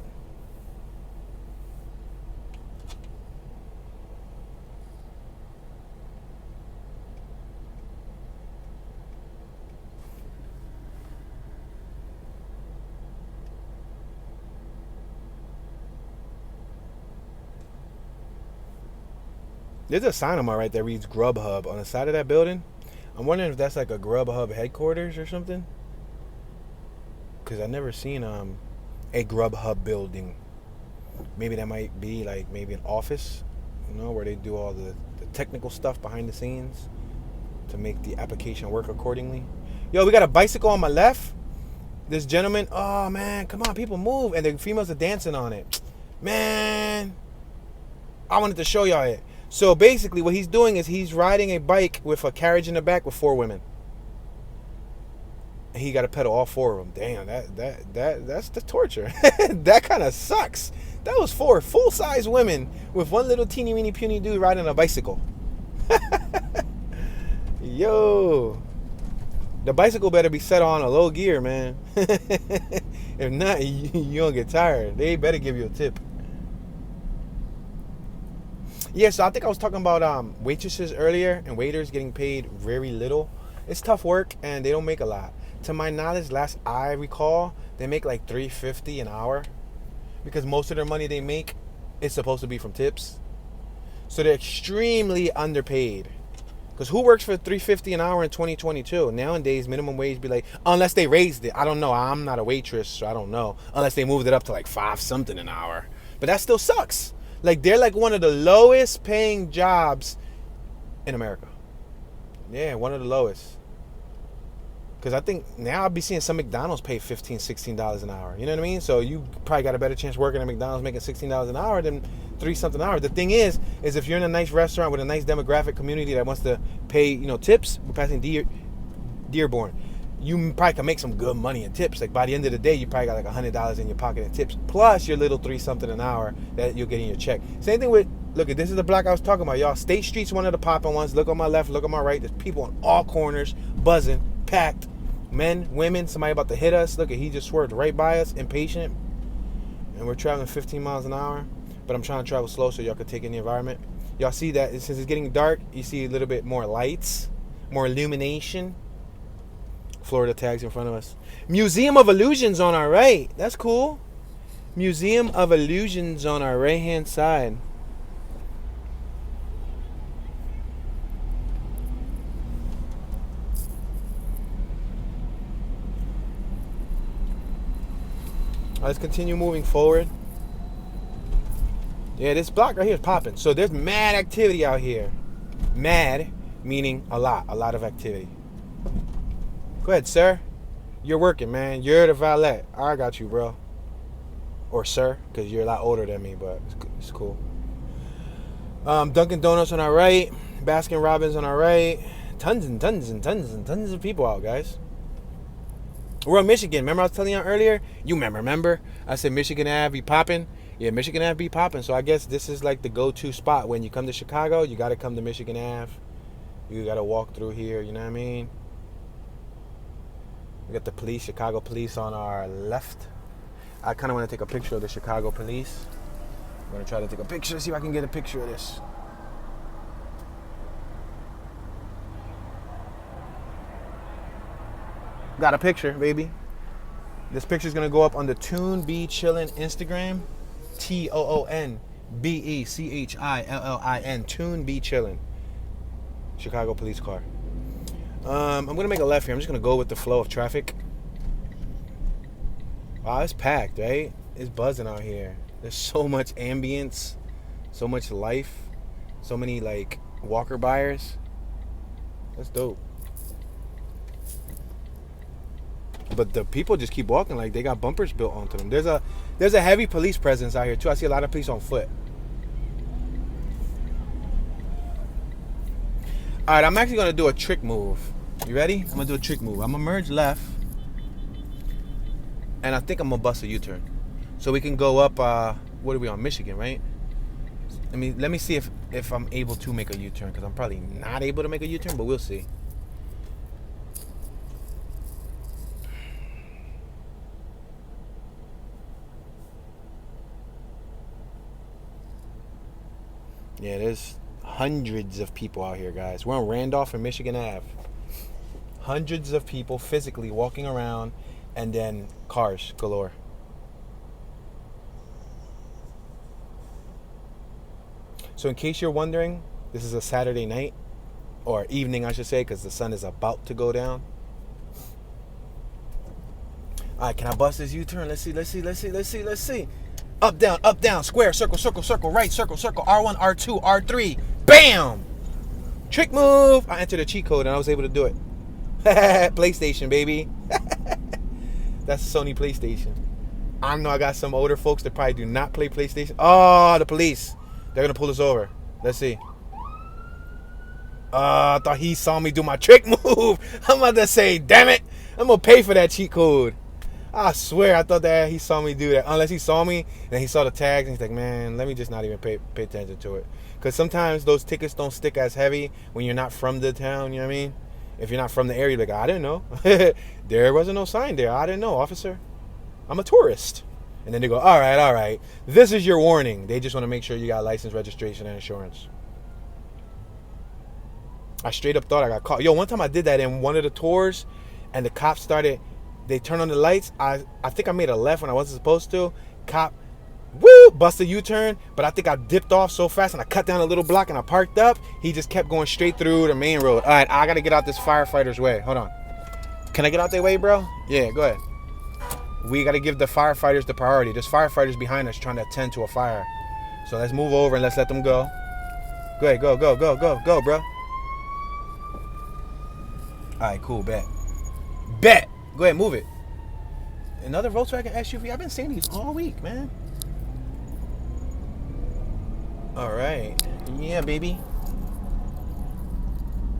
There's a sign on my right that reads Grubhub on the side of that building. I'm wondering if that's like a Grubhub headquarters or something. Because I've never seen a Grubhub building. Maybe that might be like maybe an office, you know, where they do all the technical stuff behind the scenes to make the application work accordingly. Yo, we got a bicycle on my left. This gentleman, oh man, come on, people move. And the females are dancing on it. Man, I wanted to show y'all it. So basically what he's doing is he's riding a bike with a carriage in the back with 4 women. And he got to pedal all 4 of them. Damn, that's the torture. That kind of sucks. That was 4 full-size women with one little teeny weeny puny dude riding a bicycle. Yo. The bicycle better be set on a low gear, man. If not, you don't get tired. They better give you a tip. Yeah, so I think I was talking about waitresses earlier and waiters getting paid very little. It's tough work and they don't make a lot. To my knowledge, last I recall, they make like $3.50 an hour because most of their money they make is supposed to be from tips. So they're extremely underpaid. Because who works for $3.50 an hour in 2022? Nowadays, minimum wage be like, unless they raised it. I don't know. I'm not a waitress, so I don't know. Unless they moved it up to like 5 something an hour. But that still sucks. Like, they're like one of the lowest paying jobs in America. Yeah, one of the lowest. Because I think now I'll be seeing some McDonald's pay $15, $16 an hour. You know what I mean? So you probably got a better chance working at McDonald's making $16 an hour than 3 something an hour. The thing is if you're in a nice restaurant with a nice demographic community that wants to pay, you know, tips, we're passing Dearborn. You probably can make some good money in tips. Like by the end of the day, you probably got like $100 in your pocket in tips, plus your little 3 something an hour that you'll get in your check. Same thing with, look, this is the block I was talking about, y'all. State Street's one of the popping ones. Look on my left, look on my right. There's people on all corners, buzzing, packed. Men, women, somebody about to hit us. Look, he just swerved right by us, impatient. And we're traveling 15 miles an hour. But I'm trying to travel slow so y'all can take in the environment. Y'all see that since it's getting dark, you see a little bit more lights, more illumination. Florida tags in front of us. Museum of Illusions on our right. That's cool. Museum of Illusions on our right-hand side. Let's continue moving forward. Yeah, this block right here is popping. So there's mad activity out here. Mad, meaning a lot of activity. Go ahead, sir. You're working, man. You're the valet. I got you, bro. Or sir, because you're a lot older than me, but it's cool. Dunkin' Donuts on our right. Baskin Robbins on our right. Tons and tons and tons and tons of people out, guys. We're in Michigan. Remember I was telling you earlier? You remember? I said Michigan Ave be popping. Yeah, Michigan Ave be popping. So I guess this is like the go-to spot. When you come to Chicago, you got to come to Michigan Ave. You got to walk through here, you know what I mean? We got the police, Chicago police on our left. I kind of want to take a picture of the Chicago police. I'm going to try to take a picture, see if I can get a picture of this. Got a picture, baby. This picture's gonna go up on the Toon Be Chillin' Instagram. TOONBECHILLIN. Toon Be Chillin'. Chicago police car. I'm gonna make a left here. I'm just gonna go with the flow of traffic. Wow, it's packed, right? It's buzzing out here. There's so much ambience, so much life, so many like walker buyers. That's dope. But the people just keep walking like they got bumpers built onto them. There's a heavy police presence out here too. I see a lot of police on foot. All right, I'm actually gonna do a trick move. You ready? I'm gonna do a trick move. I'm gonna merge left, and I think I'm gonna bust a U-turn, so we can go up. What are we on? Michigan, right? Let me see if I'm able to make a U-turn, because I'm probably not able to make a U-turn, but we'll see. Yeah, there's hundreds of people out here, guys. We're on Randolph and Michigan Ave. Hundreds of people physically walking around, and then cars galore. So in case you're wondering, this is a Saturday night, or evening I should say, because the sun is about to go down. All right, can I bust this U-turn? Let's see. Up, down, square, circle, right, circle, R1, R2, R3, bam! Trick move! I entered a cheat code and I was able to do it. PlayStation, baby. That's Sony PlayStation. I know I got some older folks that probably do not play PlayStation. Oh, the police. They're going to pull us over. Let's see. I thought he saw me do my trick move. I'm about to say, damn it. I'm going to pay for that cheat code. I swear, I thought that he saw me do that. Unless he saw me, and he saw the tags, and he's like, man, let me just not even pay attention to it. Because sometimes those tickets don't stick as heavy when you're not from the town, you know what I mean? If you're not from the area, you're like, I didn't know. There wasn't no sign there. I didn't know, officer. I'm a tourist. And then they go, all right. This is your warning. They just want to make sure you got license, registration, and insurance. I straight up thought I got caught. Yo, one time I did that in one of the tours, and the cops started... They turned on the lights. I think I made a left when I wasn't supposed to. Cop, bust a U-turn. But I think I dipped off so fast and I cut down a little block and I parked up. He just kept going straight through the main road. All right, I got to get out this firefighter's way. Hold on. Can I get out their way, bro? Yeah, go ahead. We got to give the firefighters the priority. There's firefighters behind us trying to attend to a fire. So let's move over and let's let them go. Go ahead, go, bro. All right, cool, bet. Go ahead, move it. Another Volkswagen SUV. I've been seeing these all week, man. All right. Yeah, baby.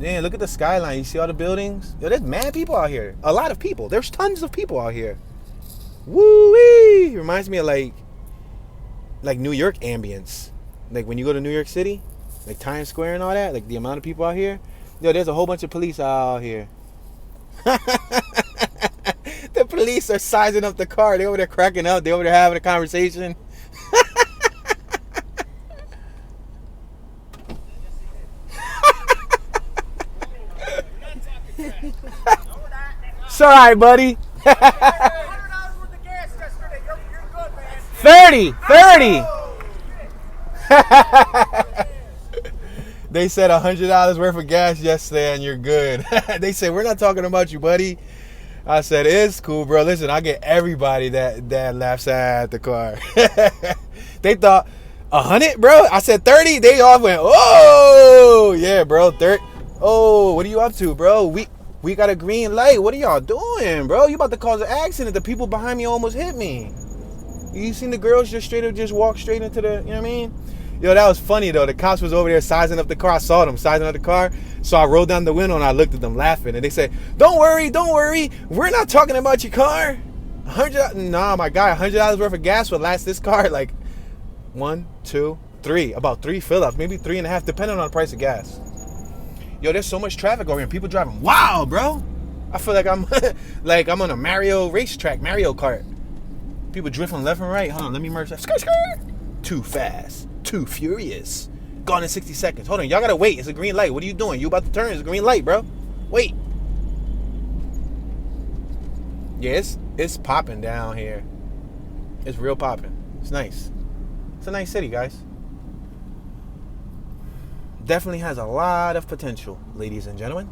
Yeah, look at the skyline. You see all the buildings? Yo, there's mad people out here. A lot of people. There's tons of people out here. Woo-wee! Reminds me of like New York ambience. Like when you go to New York City, like Times Square and all that, like the amount of people out here. Yo, there's a whole bunch of police out here. The police are sizing up the car. They over there cracking up. They over there having a conversation. It's all right, buddy. 30. They said $100 worth of gas yesterday and you're good. They said, we're not talking about you, buddy. I said, it's cool, bro. Listen, I get everybody that laughs at the car. They thought 100, bro. I said 30. They all went, oh, yeah, bro. 30. Oh, what are you up to, bro? We got a green light. What are y'all doing, bro? You about to cause an accident. The people behind me almost hit me. You seen the girls just walk straight into the, you know what I mean? Yo, that was funny, though. The cops was over there sizing up the car. I saw them sizing up the car. So I rolled down the window and I looked at them laughing. And they said, don't worry. We're not talking about your car. Nah, my guy, $100 worth of gas would last this car like 1, 2, 3. About 3 fill-ups. Maybe 3.5, depending on the price of gas. Yo, there's so much traffic over here. People driving wild, bro. I feel like I'm on a Mario racetrack, Mario Kart. People drifting left and right. Hold on, let me merge that. Skirt. Too fast. Too furious. Gone in 60 seconds. Hold on, y'all gotta wait. It's a green light. What are you doing? You about to turn? It's a green light, bro. Wait. Yeah, it's popping down here. It's real popping. It's nice. It's a nice city, guys. Definitely has a lot of potential, ladies and gentlemen.